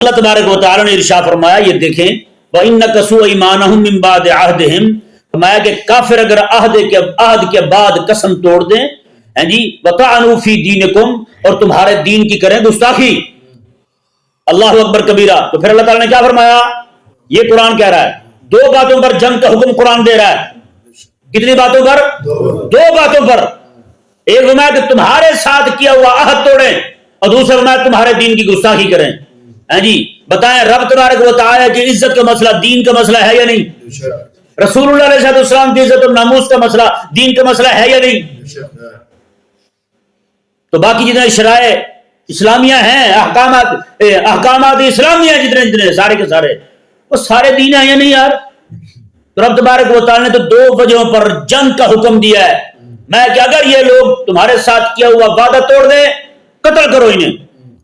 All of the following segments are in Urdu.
اللہ تبارک و تعالی نے ارشاد فرمایا، یہ دیکھیں وَإِنَّكَسُوا أَيْمَانَهُم مِّن بَعْدِ عَهْدِهِمْ، فرمایا کہ کافر اگر عہد کے بعد قسم توڑ دیں جی وَطَعَنُوا فِي دِينِكُمْ، اور تمہارے دین کی کریں گستاخی، اللہ اکبر کبیرہ، تو پھر اللہ تعالی نے کیا فرمایا؟ یہ قرآن کہہ رہا ہے دو باتوں پر جنگ کا حکم قرآن دے رہا ہے۔ کتنی باتوں پر؟ دو باتوں پر۔ ایک فرمایا کہ تمہارے ساتھ کیا ہوا عہد توڑیں، اور دوسرا فرمایا تمہارے دین کی گستاخی کریں۔ جی بتائیں رب تبارک و تعالی کی عزت کا مسئلہ دین کا مسئلہ ہے یا نہیں؟ رسول اللہ علیہ السلام کی عزت اور ناموس کا مسئلہ دین کا مسئلہ ہے یا نہیں؟ تو باقی جتنے شرائع اسلامیہ ہیں، احکامات اسلامیہ جتنے سارے کے سارے، وہ سارے دین ہیں یا نہیں یار؟ تو رب تبارک و تعالی نے تو دو وجہوں پر جنگ کا حکم دیا ہے، میں کہ اگر یہ لوگ تمہارے ساتھ کیا ہوا وعدہ توڑ دیں قتل کرو انہیں،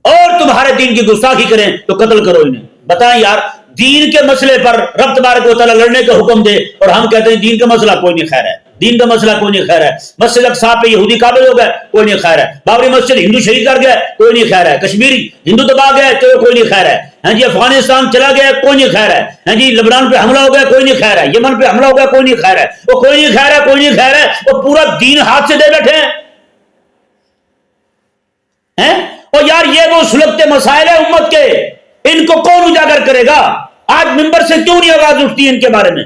اور تمہارے دین کی گستاخی کریں تو قتل کرو انہیں۔ بتائیں یار دین کے مسئلے پر رب تبارک و تعالیٰ لڑنے کا حکم دے اور ہم کہتے ہیں دین کا مسئلہ کوئی نہیں خیر ہے، دین کا مسئلہ کوئی نہیں خیر ہے، مسجد اقصیٰ پہ یہودی قابض ہو گئے کوئی نہیں خیر ہے، بابری مسجد ہندو شہید کر گئے کوئی نہیں خیر ہے، کشمیری ہندو دبا گئے تو کوئی نہیں خیر ہے، ہاں جی افغانستان چلا گیا کوئی نہیں خیر ہے، ہاں جی لبنان پہ حملہ ہو گیا کوئی نہیں خیر ہے، یمن پہ حملہ ہو گیا کوئی نہیں خیر ہے، وہ کوئی نہیں خیر ہے کوئی نہیں خیر ہے، وہ پورا دین ہاتھ سے دے بیٹھے ہیں۔ اور یار یہ وہ سلگتے مسائل ہیں امت کے، ان کو کون اجاگر کرے گا؟ آج ممبر سے کیوں نہیں آواز اٹھتی ان کے بارے میں؟